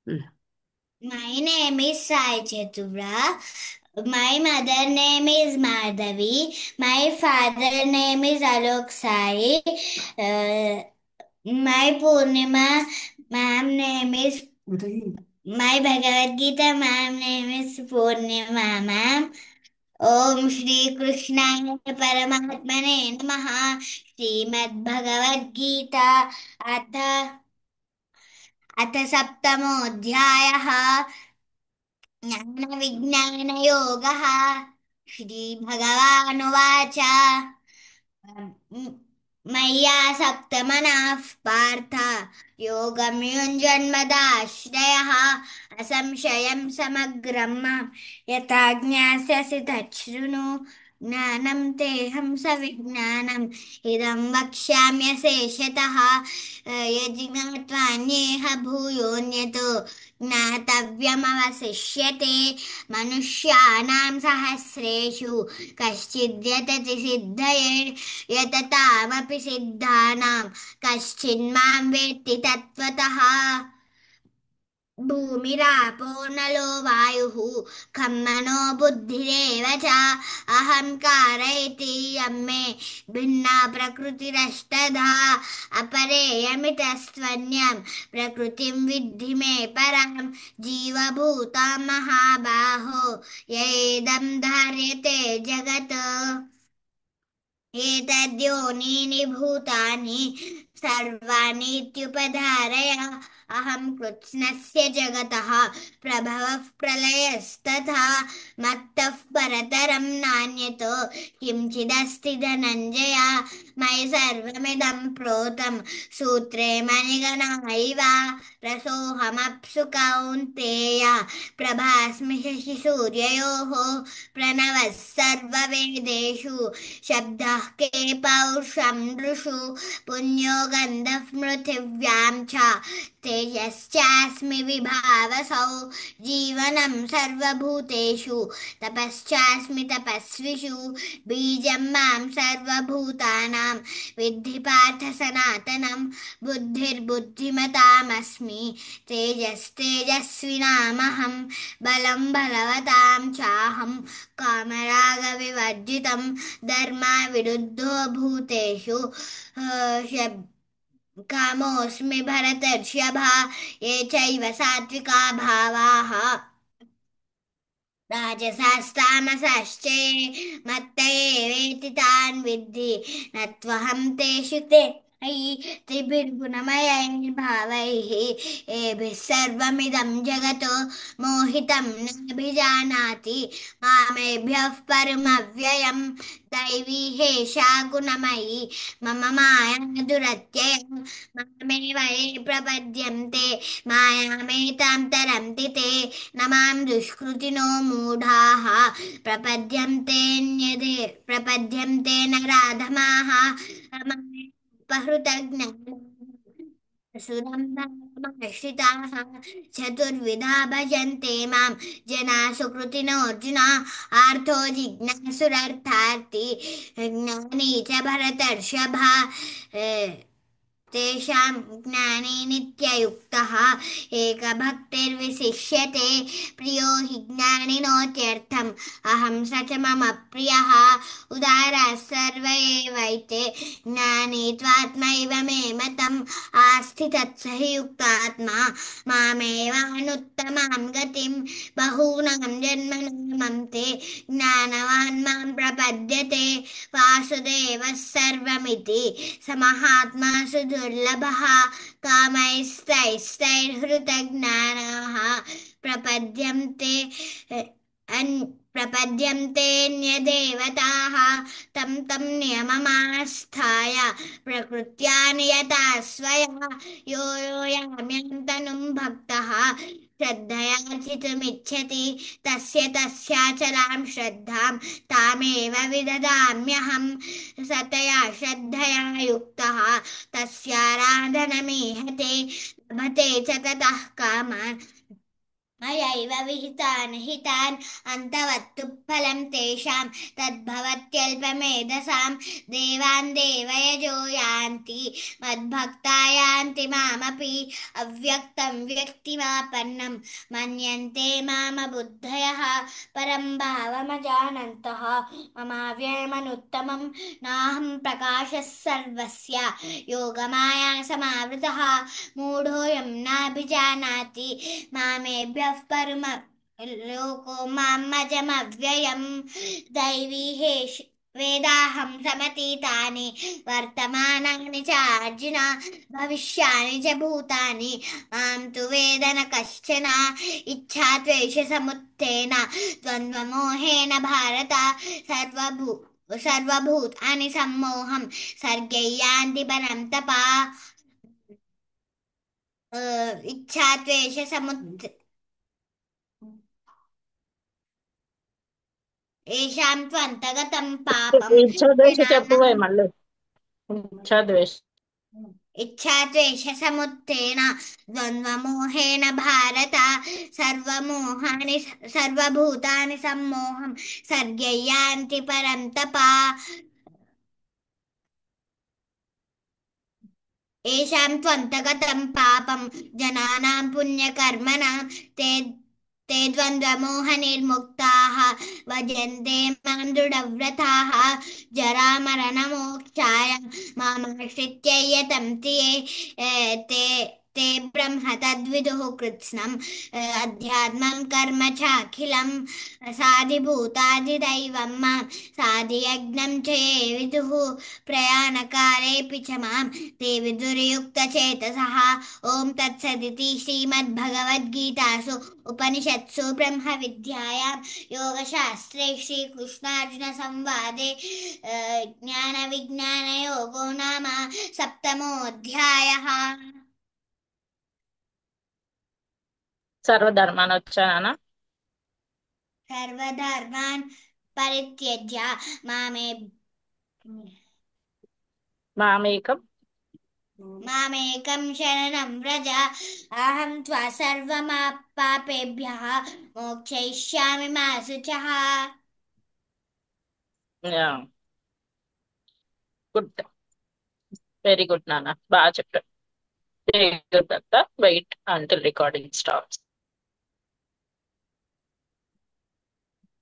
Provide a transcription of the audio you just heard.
Mm. My name is Sai Chatura. My mother name is Madhavi. My father name is Alok Sai. Uh, my Purnima ma'am name is My Bhagavad Gita ma'am name is Purnima ma'am. ओम श्री कृष्णाय परमात्मने नमः श्रीमद्भगवद् गीता अथ अथ सप्तमोऽध्यायः ज्ञानविज्ञानयोगः श्रीभगवानुवाच मय्यासक्तमनः पार्थ योगं युञ्जन्मदाश्रयः असंशयं समग्रं मां यथा ज्ञास्यसि तच्छृणु ज्ञानं तेऽहं सविज्ञानम् इदं वक्ष्याम्यशेषतः यज्ञात्वान्येह भूयोऽन्यतो ज्ञातव्यमवशिष्यते मनुष्याणां सहस्रेषु कश्चिद्यतति सिद्धये यततामपि सिद्धानां कश्चिन्मां वेत्ति तत्त्वतः भूमिरापो नलो वायुः खं मनो बुद्धिरेव च अहङ्कार इति यं मे भिन्ना प्रकृतिरष्टधा अपरेयमितस्त्वन्यं प्रकृतिं विद्धि मे परां जीवभूतां महाबाहो येदं धार्यते जगत् एतद्योनीनि भूतानि सर्वाणीत्युपधारय अहं कृत्स्नस्य जगतः प्रभवः प्रलयस्तथा मत्तः परतरं नान्यतो किञ्चिदस्ति धनञ्जय मयि सर्वमिदं प्रोतं सूत्रे मणिगणा इव रसोऽहमप्सु कौन्तेय प्रभास्मि शशिसूर्ययोः प्रणवः सर्ववेदेषु शब्दः के पौरुषं नृषु पुण्यो गन्धः पृथिव्यां च तेजश्चास्मि विभावसौ जीवनं सर्वभूतेषु तपश्चास्मि तपस्विषु बीजं मां सर्वभूतानां विद्धि पार्थ सनातनं बुद्धिर्बुद्धिमतामस्मि तेजस्तेजस्विनामहं बलं बलवतां चाहं कामरागविवर्जितं धर्माविरुद्धो भूतेषु कामोऽस्मि भरतर्षभा ये चैव सात्विका भावाः राजसास्तामसाश्चे मत्त एवेति तान् विद्धि न त्वहं तेषु ते अयि त्रिभिर्गुणमयैर्भावैः एभिः सर्वमिदं जगतो मोहितं नाभिजानाति मामेभ्यः परमव्ययं दैवी हेषा गुणमयी मम माया दुरत्ययं मामेव ये प्रपद्यन्ते मायामेतां तरन्ति ते न मां दुष्कृतिनो मूढाः प्रपद्यन्ते नराधमाः मामेपहृतज्ञानाः सुरम्भाश्रिताः चतुर्विधा भजन्ते मां जनाः सुकृतिनोऽर्जुन आर्तो जिज्ञासुरर्थार्थी ज्ञानी च भरतर्षभा तेषां ज्ञाने नित्ययुक्तः एकभक्तिर्विशिष्यते प्रियो हि ज्ञानिनोत्यर्थम् अहं स च मम प्रियः उदारः सर्व एवैते ज्ञानी त्वात्मैव मे मतम् आस्थितः स हि युक्तात्मा मामेवानुत्तमां गतिं बहूनां जन्मनामं ते ज्ञानवान् मां प्रपद्यते वासुदेवः सर्वमिति स महात्मा सुदुर्लभः कामैस्तैस्तैर्हृतज्ञानाः प्रपद्यन्ते प्रपद्यन्तेऽन्यदेवताः तं तं नियममास्थाय प्रकृत्या नियता स्वया यो यो याम्यं तनुं भक्तः श्रद्धयार्चितुमिच्छति तस्य तस्याचलां श्रद्धां तामेव विददाम्यहं सतया श्रद्धया युक्तः तस्याराधनमीहते लभते च ततः कामान् मयैव विहितान् हितान् अन्तवत्तु फलं तेषां तद्भवत्यल्पमेधसां देवान् देवयजो यान्ति मद्भक्ता यान्ति मामपि अव्यक्तं व्यक्तिमापन्नं मन्यन्ते मामबुद्धयः परं भावमजानन्तः ममाव्ययमनुत्तमं नाहं प्रकाशः सर्वस्य योगमाया समावृतः मूढोऽयं नाभिजानाति मामेभ्यः परम लोको मामजमव्ययम् दैवी हेष वेदाहं समतीतानि वर्तमानानि च अर्जुन भविष्यानि च भूतानि मां तु वेद न कश्चन इच्छाद्वेषसमुत्थेन द्वन्द्वमोहेन भारत सर्वभूतानि सम्मोहं सर्गै यान्ति परन्तपा इच्छाद्वेषसमुत्थ येषां त्वन्तगतं पापं ఇచ్చా जनानाम् చెప్పవే మళ్ళీ. ఇచ్చా इच्छाद्वेषसमुत्थेन द्वन्द्वमोहेन भारत सर्वमोहानि सर्वभूतानि सम्मोहं सर्गे यान्ति परन्तप येषां त्वन्तगतं पापं जनानां पुण्यकर्मणां ते ते द्वन्द्वमोहनिर्मुक्ताः भजन्ते मां दृढव्रताः जरामरणमोक्षाय मामाश्रित्य यतन्ति ते ते ब्रह्म तद्विदुः कृत्स्नम् अध्यात्मं कर्म चाखिलं साधिभूतादिदैवं मां साधियज्ञं च ये विदुः प्रयाणकालेऽपि च मां ते विदुर्युक्तचेतसः ॐ तत्सदिति श्रीमद्भगवद्गीतासु उपनिषत्सु ब्रह्मविद्यायां योगशास्त्रे श्रीकृष्णार्जुनसंवादे ज्ञानविज्ञानयोगो नाम सप्तमोऽध्यायः సర్వధర్మాన్ని వచ్చానా? सर्वधर्मान् परित्यज्य मामे మామేకం मामेकं शरणं व्रज अहं त्वा सर्वपापेभ्यः मोक्षयिष्यामि मा शुचः గుడ్, వెరీ గుడ్ నాన్న, బాగా చెప్పారు. Very good Datta. Wait until recording starts.